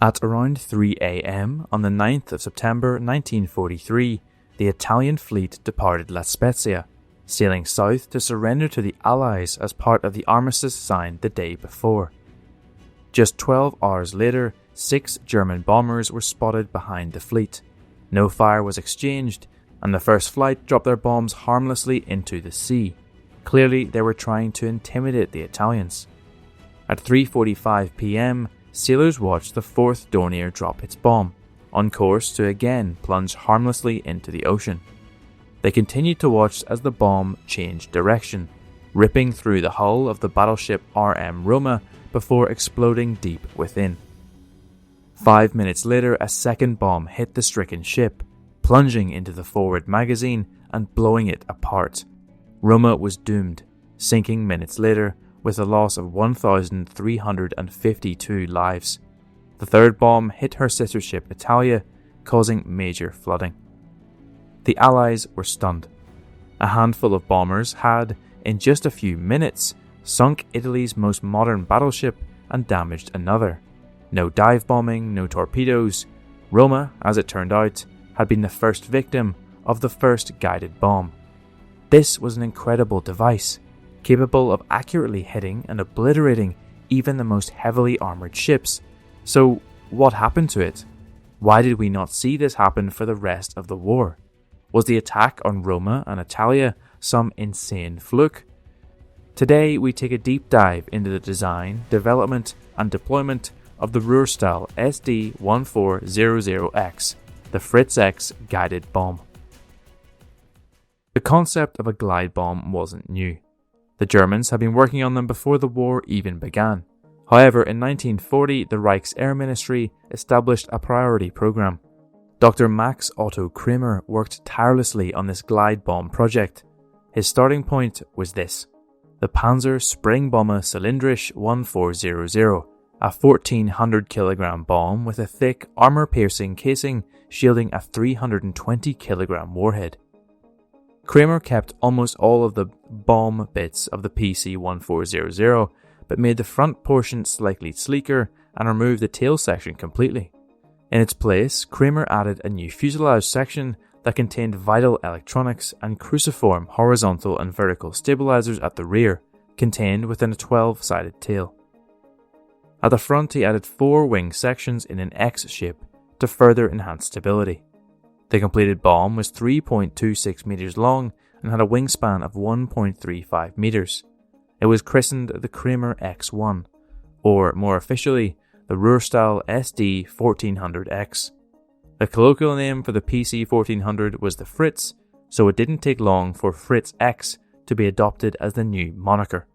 At around 3 a.m. on the 9th of September 1943, the Italian fleet departed La Spezia, sailing south to surrender to the Allies as part of the armistice signed the day before. Just 12 hours later, 6 German bombers were spotted behind the fleet. No fire was exchanged, and the first flight dropped their bombs harmlessly into the sea. Clearly, they were trying to intimidate the Italians. At 3:45 p.m, sailors watched the 4th Dornier drop its bomb, on course to again plunge harmlessly into the ocean. They continued to watch as the bomb changed direction, ripping through the hull of the battleship RM Roma before exploding deep within. 5 minutes later, a second bomb hit the stricken ship, plunging into the forward magazine and blowing it apart. Roma was doomed, sinking minutes later with a loss of 1,352 lives. The third bomb hit her sister ship Italia, causing major flooding. The Allies were stunned. A handful of bombers had, in just a few minutes, sunk Italy's most modern battleship and damaged another. No dive bombing, no torpedoes. Roma, as it turned out, had been the first victim of the first guided bomb. This was an incredible device, capable of accurately hitting and obliterating even the most heavily armoured ships. So, what happened to it? Why did we not see this happen for the rest of the war? Was the attack on Roma and Italia some insane fluke? Today, we take a deep dive into the design, development, and deployment of the Ruhrstahl SD-1400X, the Fritz-X guided bomb. The concept of a glide bomb wasn't new. The Germans had been working on them before the war even began. However, in 1940, the Reich's Air Ministry established a priority program. Dr. Max Otto Kremer worked tirelessly on this glide bomb project. His starting point was this: the Panzer Springbomber Cylindrisch 1400, a 1,400 kilogram bomb with a thick, armour-piercing casing shielding a 320 kilogram warhead. Kremer kept almost all of the bomb bits of the PC-1400, but made the front portion slightly sleeker and removed the tail section completely. In its place, Kremer added a new fuselage section that contained vital electronics and cruciform horizontal and vertical stabilizers at the rear, contained within a 12-sided tail. At the front, he added 4 wing sections in an X shape to further enhance stability. The completed bomb was 3.26 meters long and had a wingspan of 1.35 meters. It was christened the Kremer X1, or more officially, the Ruhrstahl SD-1400X. The colloquial name for the PC-1400 was the Fritz, so it didn't take long for Fritz-X to be adopted as the new moniker.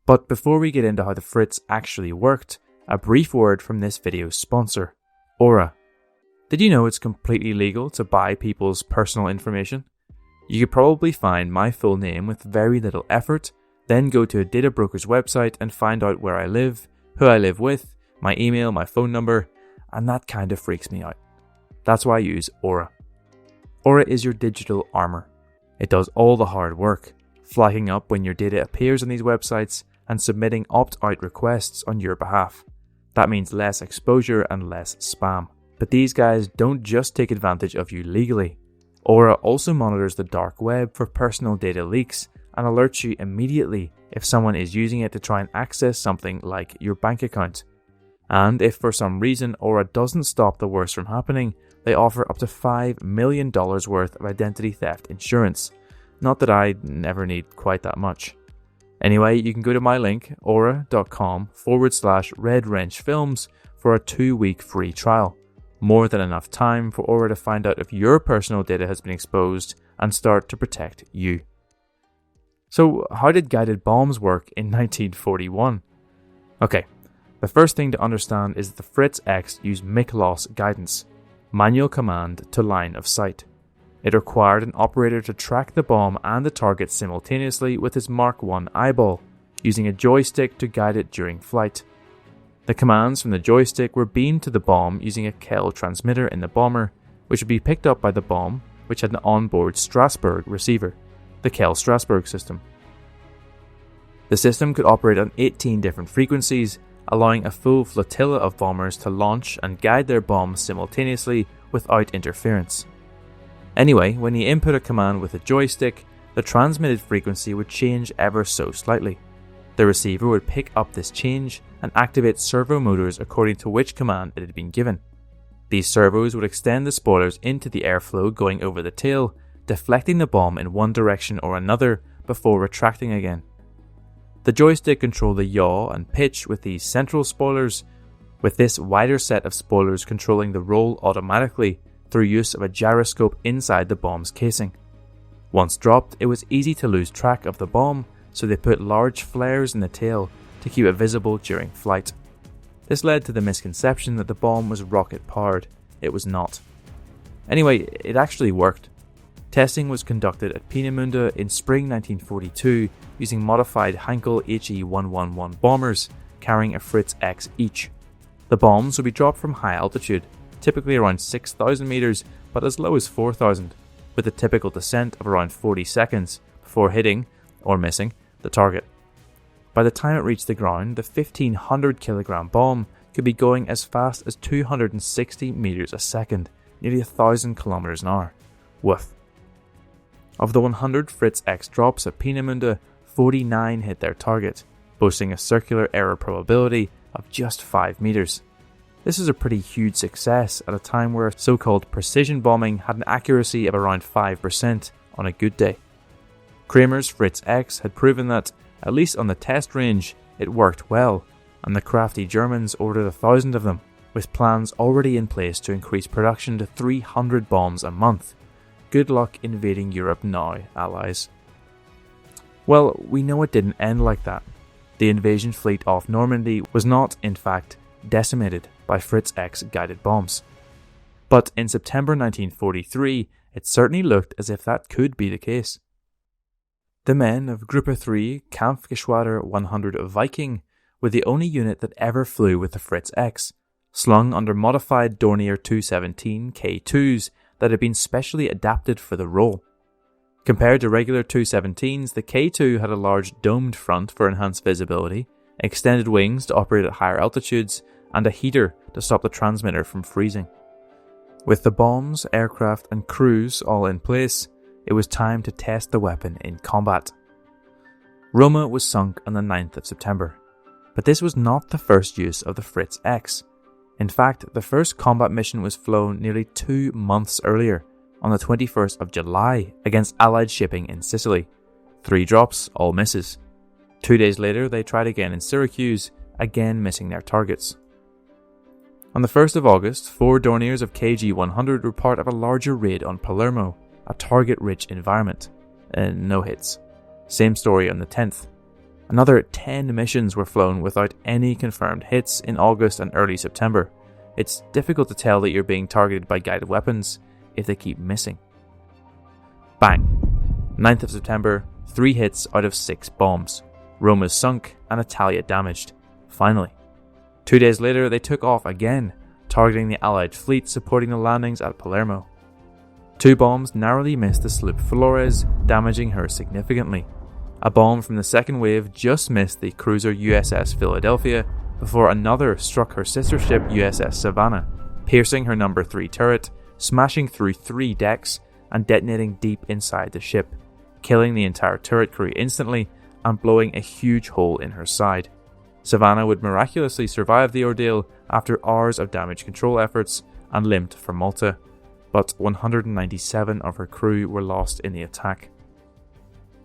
But before we get into how the Fritz actually worked, a brief word from this video's sponsor, Aura. Did you know it's completely legal to buy people's personal information? You could probably find my full name with very little effort, then go to a data broker's website and find out where I live, who I live with, my email, my phone number, and that kind of freaks me out. That's why I use Aura. Aura is your digital armour. It does all the hard work, flagging up when your data appears on these websites and submitting opt-out requests on your behalf. That means less exposure and less spam. But these guys don't just take advantage of you legally. Aura also monitors the dark web for personal data leaks and alerts you immediately if someone is using it to try and access something like your bank account. And if for some reason Aura doesn't stop the worst from happening, they offer up to $5 million worth of identity theft insurance. Not that I never need quite that much. Anyway, you can go to my link, aura.com/redwrenchfilms for a 2-week free trial. More than enough time for Aura to find out if your personal data has been exposed and start to protect you. So, how did guided bombs work in 1941? Okay, the first thing to understand is that the Fritz-X used MIC-LOS guidance, manual command to line of sight. It required an operator to track the bomb and the target simultaneously with his Mark I eyeball, using a joystick to guide it during flight. The commands from the joystick were beamed to the bomb using a Kell transmitter in the bomber, which would be picked up by the bomb, which had an onboard Strasbourg receiver, the Kell-Strasbourg system. The system could operate on 18 different frequencies allowing a full flotilla of bombers to launch and guide their bombs simultaneously without interference. Anyway, when you input a command with a joystick, the transmitted frequency would change ever so slightly. The receiver would pick up this change and activate servo motors according to which command it had been given. These servos would extend the spoilers into the airflow going over the tail, deflecting the bomb in one direction or another before retracting again. The joystick controlled the yaw and pitch with these central spoilers, with this wider set of spoilers controlling the roll automatically through use of a gyroscope inside the bomb's casing. Once dropped, it was easy to lose track of the bomb, so they put large flares in the tail to keep it visible during flight. This led to the misconception that the bomb was rocket-powered. It was not. Anyway, it actually worked. Testing was conducted at Peenemünde in spring 1942 using modified Heinkel HE-111 bombers carrying a Fritz-X each. The bombs would be dropped from high altitude, typically around 6,000 meters, but as low as 4,000, with a typical descent of around 40 seconds before hitting, or missing, the target. By the time it reached the ground, the 1,500 kilogram bomb could be going as fast as 260 meters a second, nearly 1,000 kilometers an hour. Woof. Of the 100 Fritz-X drops at Peenemünde, 49 hit their target, boasting a circular error probability of just 5 meters. This is a pretty huge success at a time where so-called precision bombing had an accuracy of around 5% on a good day. Kramer's Fritz-X had proven that, at least on the test range, it worked well, and the crafty Germans ordered 1,000 of them, with plans already in place to increase production to 300 bombs a month. Good luck invading Europe now, Allies. Well, we know it didn't end like that. The invasion fleet off Normandy was not, in fact, decimated by Fritz-X guided bombs. But in September 1943, it certainly looked as if that could be the case. The men of Gruppe 3 Kampfgeschwader 100 Viking were the only unit that ever flew with the Fritz-X, slung under modified Dornier 217 K2s that had been specially adapted for the role. Compared to regular 217s, the K2 had a large domed front for enhanced visibility, extended wings to operate at higher altitudes, and a heater to stop the transmitter from freezing. With the bombs, aircraft and crews all in place, it was time to test the weapon in combat. Roma was sunk on the 9th of September, but this was not the first use of the Fritz-X. In fact, the first combat mission was flown nearly 2 months earlier, on the 21st of July, against Allied shipping in Sicily. 3 drops, all misses. 2 days later, they tried again in Syracuse, again missing their targets. On the 1st of August, 4 Dorniers of KG-100 were part of a larger raid on Palermo, a target-rich environment. No hits. Same story on the 10th. Another 10 missions were flown without any confirmed hits in August and early September. It's difficult to tell that you're being targeted by guided weapons if they keep missing. Bang! 9th of September, 3 hits out of 6 bombs. Roma's sunk and Italia damaged. Finally. 2 days later, they took off again, targeting the Allied fleet supporting the landings at Palermo. 2 bombs narrowly missed the sloop Flores, damaging her significantly. A bomb from the second wave just missed the cruiser USS Philadelphia before another struck her sister ship USS Savannah, piercing her number 3 turret, smashing through 3 decks and detonating deep inside the ship, killing the entire turret crew instantly and blowing a huge hole in her side. Savannah would miraculously survive the ordeal after hours of damage control efforts and limped for Malta, but 197 of her crew were lost in the attack.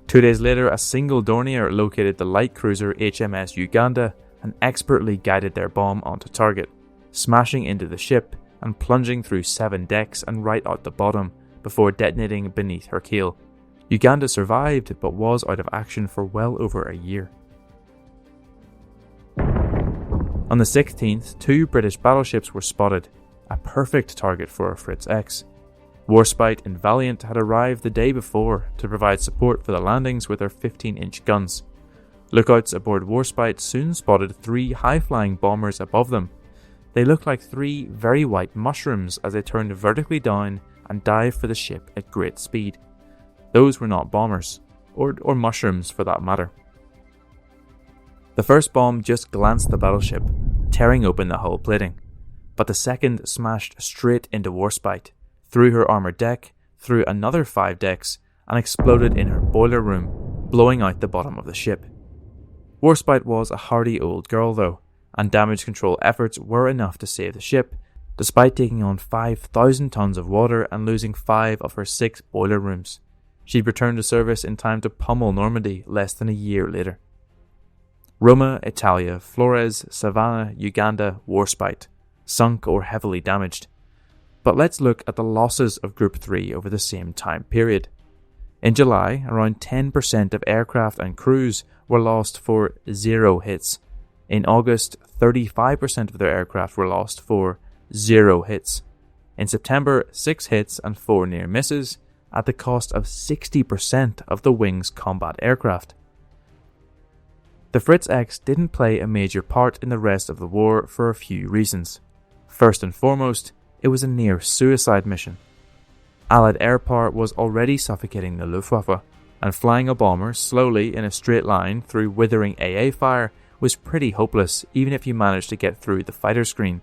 2 days later, a single Dornier located the light cruiser HMS Uganda and expertly guided their bomb onto target, smashing into the ship and plunging through 7 decks and right out the bottom before detonating beneath her keel. Uganda survived but was out of action for well over a year. On the 16th, 2 British battleships were spotted, a perfect target for a Fritz-X. Warspite and Valiant had arrived the day before to provide support for the landings with their 15-inch guns. Lookouts aboard Warspite soon spotted 3 high-flying bombers above them. They looked like 3 very white mushrooms as they turned vertically down and dived for the ship at great speed. Those were not bombers, or mushrooms for that matter. The first bomb just glanced the battleship, tearing open the hull plating, but the second smashed straight into Warspite, through her armoured deck, through another 5 decks, and exploded in her boiler room, blowing out the bottom of the ship. Warspite was a hardy old girl though, and damage control efforts were enough to save the ship, despite taking on 5,000 tons of water and losing 5 of her 6 boiler rooms. She'd returned to service in time to pummel Normandy less than a year later. Roma, Italia, Flores, Savannah, Uganda, Warspite, sunk or heavily damaged. But let's look at the losses of Group 3 over the same time period. In July, around 10% of aircraft and crews were lost for 0 hits. In August, 35% of their aircraft were lost for 0 hits. In September, 6 hits and 4 near misses, at the cost of 60% of the Wing's combat aircraft. The Fritz-X didn't play a major part in the rest of the war for a few reasons. First and foremost, it was a near suicide mission. Allied air power was already suffocating the Luftwaffe, and flying a bomber slowly in a straight line through withering AA fire was pretty hopeless even if you managed to get through the fighter screen.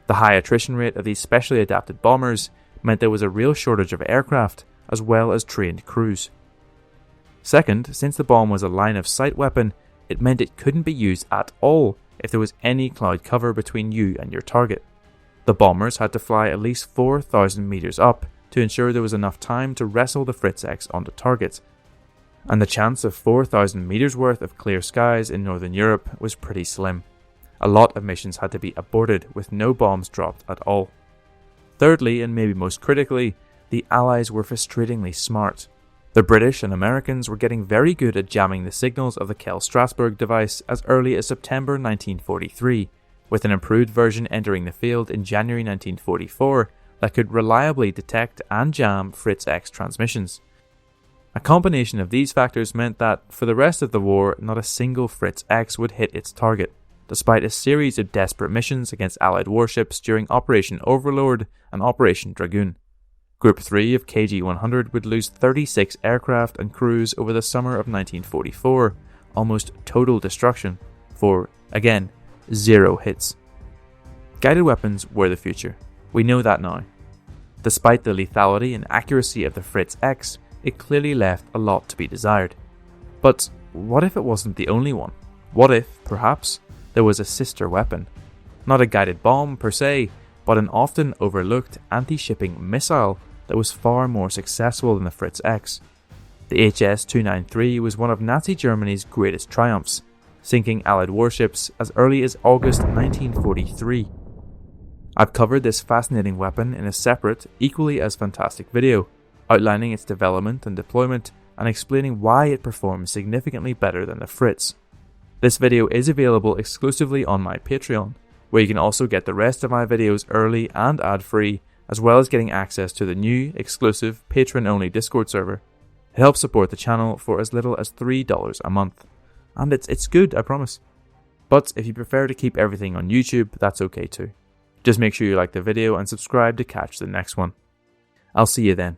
The high attrition rate of these specially adapted bombers meant there was a real shortage of aircraft as well as trained crews. Second, since the bomb was a line-of-sight weapon, it meant it couldn't be used at all if there was any cloud cover between you and your target. The bombers had to fly at least 4,000 meters up to ensure there was enough time to wrestle the Fritz-X onto targets, and the chance of 4,000 meters worth of clear skies in Northern Europe was pretty slim. A lot of missions had to be aborted with no bombs dropped at all. Thirdly, and maybe most critically, the Allies were frustratingly smart. The British and Americans were getting very good at jamming the signals of the Kell-Strasberg device as early as September 1943, with an improved version entering the field in January 1944 that could reliably detect and jam Fritz-X transmissions. A combination of these factors meant that, for the rest of the war, not a single Fritz-X would hit its target, despite a series of desperate missions against Allied warships during Operation Overlord and Operation Dragoon. Group 3 of KG-100 would lose 36 aircraft and crews over the summer of 1944, almost total destruction, for, again, 0 hits. Guided weapons were the future. We know that now. Despite the lethality and accuracy of the Fritz-X, it clearly left a lot to be desired. But what if it wasn't the only one? What if, perhaps, there was a sister weapon? Not a guided bomb per se, but an often overlooked anti-shipping missile that was far more successful than the Fritz-X. The HS-293 was one of Nazi Germany's greatest triumphs, sinking Allied warships as early as August 1943. I've covered this fascinating weapon in a separate, equally as fantastic video, outlining its development and deployment and explaining why it performs significantly better than the Fritz. This video is available exclusively on my Patreon, where you can also get the rest of my videos early and ad-free, as well as getting access to the new, exclusive, patron-only Discord server. It helps support the channel for as little as $3 a month. And it's good, I promise. But if you prefer to keep everything on YouTube, that's okay too. Just make sure you like the video and subscribe to catch the next one. I'll see you then.